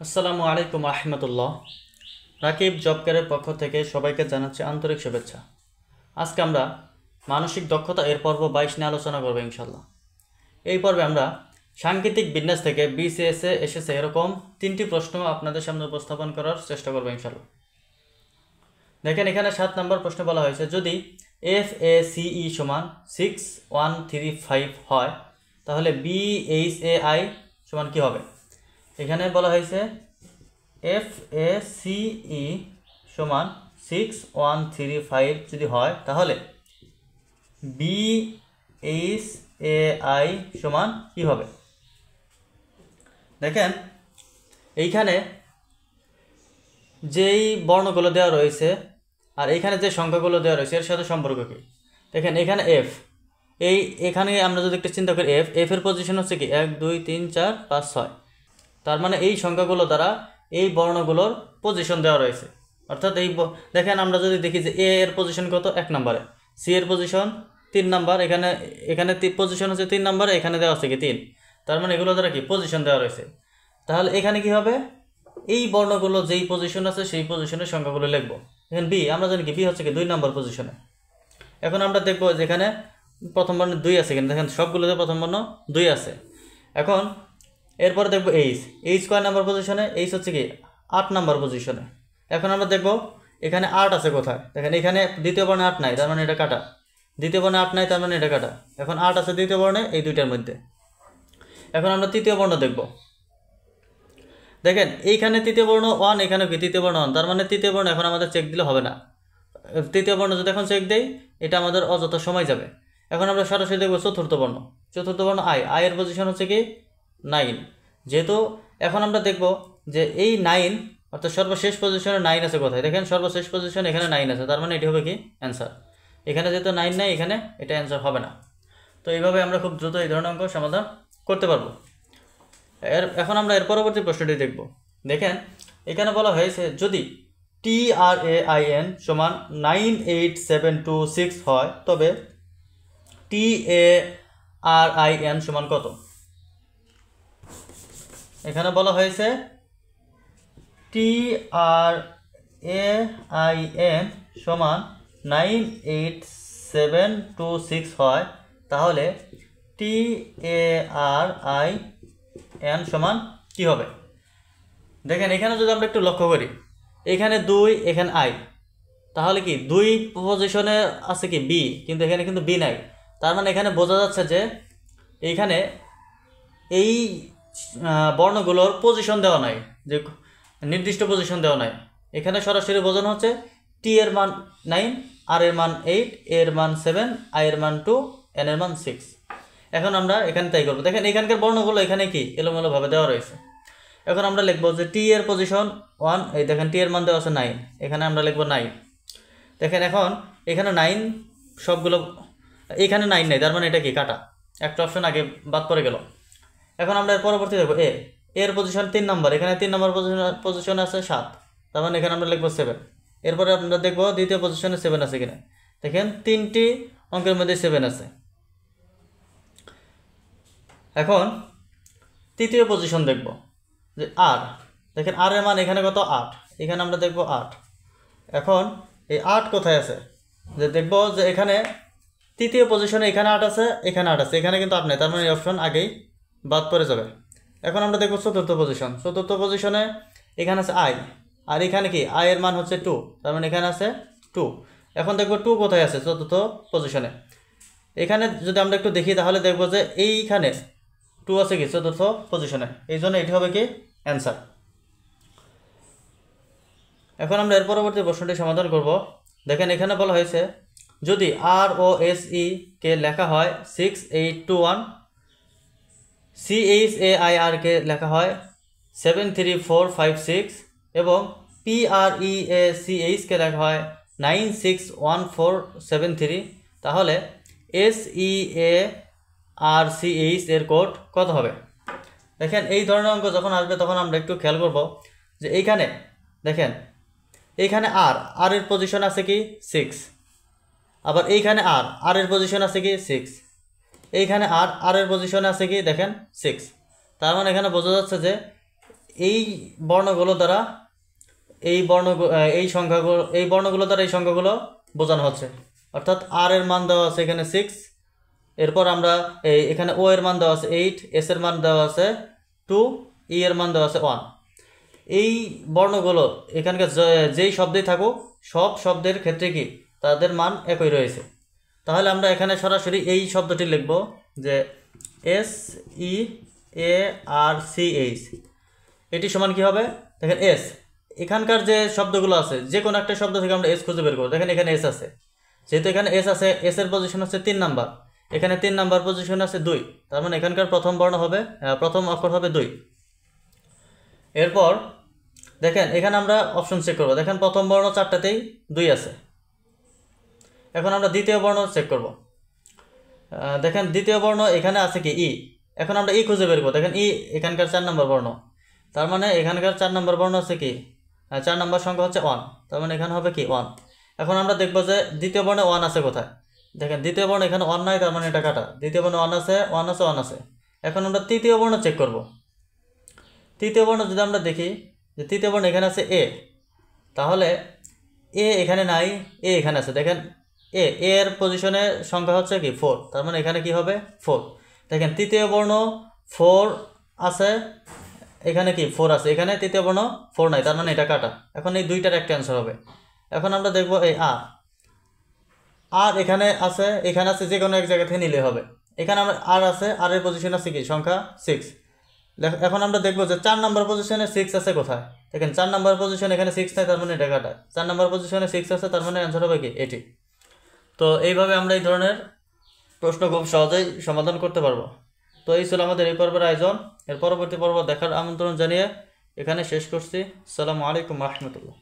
আসসালামু আলাইকুম রহমতুল্লাহ। রাকিব জব কেয়ারের পক্ষ থেকে সবাইকে জানাচ্ছি আন্তরিক শুভেচ্ছা। আজকে আমরা মানসিক দক্ষতা এর পর্ব 22 নিয়ে আলোচনা করবো ইনশাল্লাহ। এই পর্বে আমরা সাংকেতিক বিন্যাস থেকে বিসিএসে এসেছে এরকম 3টি প্রশ্ন আপনাদের সামনে উপস্থাপন করার চেষ্টা করবো ইনশাল্লাহ। দেখেন, এখানে 7 নম্বর প্রশ্ন বলা হয়েছে, যদি FACE সমান 6135 হয় তাহলে BHAI সমান কী হবে। এখানে বলা হয়েছে FACE সমান 6135 যদি হয় তাহলে BHAI সমান কি হবে। দেখেন, এইখানে যেই বর্ণগুলো দেওয়া রয়েছে আর এইখানে যে সংখ্যাগুলো দেওয়া রয়েছে এর সাথে সম্পর্ক কী। দেখেন, এখানে এখানে আমরা যদি একটু চিন্তা করি, এফ এর পজিশন হচ্ছে কি 1 2 3 4 5 6। তার মানে এই সংখ্যাগুলো দ্বারা এই বর্ণগুলোর পজিশন দেওয়া রয়েছে। অর্থাৎ দেখেন, আমরা যদি দেখি যে এ এর পজিশন কত 1 নম্বরে, সি এর পজিশন 3 নাম্বার, এখানে পজিশন হচ্ছে 3 নাম্বারে, এখানে দেওয়া হচ্ছে কি 3। তার মানে এগুলো দ্বারা কি পজিশন দেওয়া রয়েছে। তাহলে এখানে কি হবে, এই বর্ণগুলো যেই পজিশন আছে সেই পজিশনের সংখ্যাগুলো লিখবো। এখন বি, আমরা জানি কি বি হচ্ছে কি 2 নম্বর পজিশনে। এখন আমরা দেখবো যেখানে প্রথম বর্ণ 2 আছে, কিন্তু দেখেন সবগুলোতে প্রথম বর্ণ 2 আছে। এখন এরপরে দেখবো এইচ কয় নাম্বার পজিশনে, এইচ হচ্ছে কি 8 নাম্বার পজিশনে। এখন আমরা দেখবো এখানে 8 আছে কোথায়। দেখেন, এখানে দ্বিতীয় বর্ণে 8 নাই, তার মানে এটা কাটা। দ্বিতীয় বর্ণে 8 নাই, তার মানে এটা কাটা। এখন 8 আছে দ্বিতীয় বর্ণে এই দুইটার মধ্যে। এখন আমরা তৃতীয় বর্ণ দেখব। দেখেন, এইখানে তৃতীয় বর্ণ 1, এখানে কি তৃতীয় বর্ণ 1, তার মানে তৃতীয় বর্ণ এখন আমাদের চেক দিলে হবে না। তৃতীয় বর্ণ যদি এখন চেক দেই এটা আমাদের অযথা সময় যাবে। এখন আমরা সরাসরি দেখবো চতুর্থ বর্ণ। চতুর্থ বর্ণ আই এর পজিশন হচ্ছে কি 9। যেহেতু এখন আমরা দেখব যে এই 9 অর্থাৎ সর্বশেষ পজিশনে 9 আছে কোথায়। দেখেন, সর্বশেষ পজিশনে এখানে 9 আছে, তার মানে এটি হবে কি অ্যান্সার। এখানে যেহেতু 9 নাই, এখানে এটা অ্যান্সার হবে না। তো এইভাবে আমরা খুব দ্রুত এই ধরনের অঙ্ক সমাধান করতে পারবো। এখন আমরা এর পরবর্তী প্রশ্নটি দেখব। দেখেন, এখানে বলা হয়েছে, যদি TRAIN সমান 98726 হয় তবে TARIN সমান কত। এখানে বলা হয়েছে TRAIN সমান 98726 হয় তাহলে TARIN সমান কি হবে। দেখেন, এখানে যদি আমরা একটু লক্ষ্য করি, এখানে 2, এখানে আই, তাহলে কি 2 পজিশনে আছে কি বি, কিন্তু এখানে কিন্তু বি নাই। তার মানে এখানে বোঝা যাচ্ছে যে এইখানে এই বর্ণগুলোর পজিশন দেওয়া নাই, যে নির্দিষ্ট পজিশন দেওয়া নাই। এখানে সরাসরি বোঝানো হচ্ছে টি এর মান 9, আর এর মান 8, এর মান 7, আই এর মান 2, এন এর মান 6। এখন আমরা এখানে তাই করবো। দেখেন, এখানকার বর্ণগুলো এখানে কি এলোমেলোভাবে দেওয়া রয়েছে। এখন আমরা লিখবো যে টি এর পজিশন 1, এই দেখেন টি এর মান দেওয়া আছে 9, এখানে আমরা লিখবো 9। দেখেন, এখন এখানে 9 সবগুলো, এখানে 9 নেই, তার মানে এটা কি কাটা, একটা অপশন আগে বাদ পড়ে গেল। এখন আমরা এর পরবর্তী দেখবো এর পজিশন 3 নম্বর, এখানে 3 নম্বর পজিশন আছে 7, তার মানে এখানে আমরা লিখবো 7। এরপরে আমরা দেখবো দ্বিতীয় পজিশনে 7 আছে কিনা। দেখেন, 3টি অঙ্কের মধ্যে 7 আছে। এখন তৃতীয় পজিশন দেখব যে আর। দেখেন, আর এর মান এখানে কত 8, এখানে আমরা দেখব 8। এখন এই 8 কোথায় আছে, যে দেখব যে এখানে তৃতীয় পজিশনে এখানে 8 আছে, এখানে 8 আছে, এখানে কিন্তু 8 নেই, তার মানে এই অপশন আগেই বাদ পড়ে যাবে। এখন আমরা দেখব চতুর্থ পজিশন। চতুর্থ পজিশনে এখানে আছে আই, আর এখানে কি আই এর মান হচ্ছে 2, তার মানে এখানে আছে 2। এখন দেখব 2 কোথায় আছে চতুর্থ পজিশনে। এখানে যদি আমরা একটু দেখি তাহলে দেখব যে এইখানে 2 আছে কি চতুর্থ পজিশনে, এই জন্য এটি হবে কি অ্যান্সার। এখন আমরা এর পরবর্তী প্রশ্নটি সমাধান করব। দেখেন, এখানে বলা হয়েছে, যদি ROSE কে লেখা হয় 6821, CHAIR কে লেখা হয় 73456 এবং PREACH কে লেখা হয় 961473, তাহলে SEARCH এর কোড কত হবে। দেখেন, এই ধরনের অঙ্ক যখন আসবে তখন আমরা একটু খেয়াল করব যে এইখানে দেখেন, এইখানে আর এর পজিশন আছে কি 6, আবার এইখানে আর এর পজিশন আছে কি 6, এইখানে আর এর পজিশনে আছে কি দেখেন 6। তার মানে এখানে বোঝা যাচ্ছে যে এই বর্ণগুলো দ্বারা এই বর্ণগুলো দ্বারা এই সংখ্যাগুলো বোঝানো হচ্ছে। অর্থাৎ আর এর মান দেওয়া আছে এখানে 6, এরপর আমরা এখানে ও এর মান দেওয়া আছে 8, এস এর মান দেওয়া আছে 2, ই এর মান দেওয়া আছে 1। এই বর্ণগুলো এখানকার যেই শব্দেই থাকুক সব শব্দের ক্ষেত্রে কি তাদের মান একই রয়েছে। তাহলে আমরা এখানে সরাসরি এই শব্দটি লিখব যে SEARCH, এটি সমান কি হবে? দেখেন এস, এখানকার যে শব্দগুলো আছে যে কোনো একটা শব্দ থেকে আমরা এস খুঁজে বের করবো। দেখেন এখানে এস আছে, যেহেতু এখানে এস আছে, এস এর পজিশন হচ্ছে 3 নাম্বার, এখানে 3 নাম্বার পজিশন আছে 2, তার মানে এখানকার প্রথম বর্ণ হবে প্রথম অক্ষর হবে 2। এরপর দেখেন এখানে আমরা অপশন চেক করবো। দেখেন প্রথম বর্ণ 4টাতেই 2 আছে। এখন আমরা দ্বিতীয় বর্ণ চেক করব। দেখেন দ্বিতীয় বর্ণ এখানে আছে কি ই। এখন আমরা ই খুঁজে বের করবো। দেখেন ই এখানকার 4 নাম্বার বর্ণ, তার মানে এখানকার 4 নাম্বার বর্ণ আছে কি 4 নাম্বার সংখ্যা হচ্ছে 1, তার মানে এখানে হবে কি 1। এখন আমরা দেখবো যে দ্বিতীয় বর্ণে 1 আছে কোথায়। দেখেন দ্বিতীয় বর্ণ এখানে 1 নাই, তার মানে এটা কাটা। দ্বিতীয় বর্ণে 1 আছে, 1 আছে, 1 আছে। এখন আমরা তৃতীয় বর্ণ চেক করব। তৃতীয় বর্ণ যদি আমরা দেখি যে তৃতীয় বর্ণ এখানে আছে এ, তাহলে এ এখানে নাই, এ এখানে আছে। দেখেন এর পজিশনে সংখ্যা হচ্ছে কি 4, তার মানে এখানে কি হবে 4। দেখেন তৃতীয় বর্ণ 4 আছে, এখানে কি 4 আছে, এখানে তৃতীয় বর্ণ 4 নাই, তার মানে এটা কাটা। এখন এই দুইটার একটা অ্যান্সার হবে। এখন আমরা দেখব এই আর এখানে আছে, এখানে আছে, যে কোনো এক জায়গা থেকে নিলে হবে। এখানে আমরা আর আছে, আর এর পজিশন আছে কি সংখ্যা 6। এখন আমরা দেখবো যে 4 নাম্বার পজিশনে 6 আছে কোথায়। দেখেন 4 নাম্বার পজিশন এখানে 6 নাই, তার মানে এটা কাটা। 4 নাম্বার পজিশনে 6 আছে, তার মানে অ্যান্সার হবে কি এটি। তো এইভাবে আমরা এই ধরনের প্রশ্ন খুব সহজেই সমাধান করতে পারবো। তো এই ছিল আমাদের এই পর্বের আয়োজন। এর পরবর্তী পর্ব দেখার আমন্ত্রণ জানিয়ে এখানে শেষ করছি। আসসালামু আলাইকুম রহমতুল্লাহ।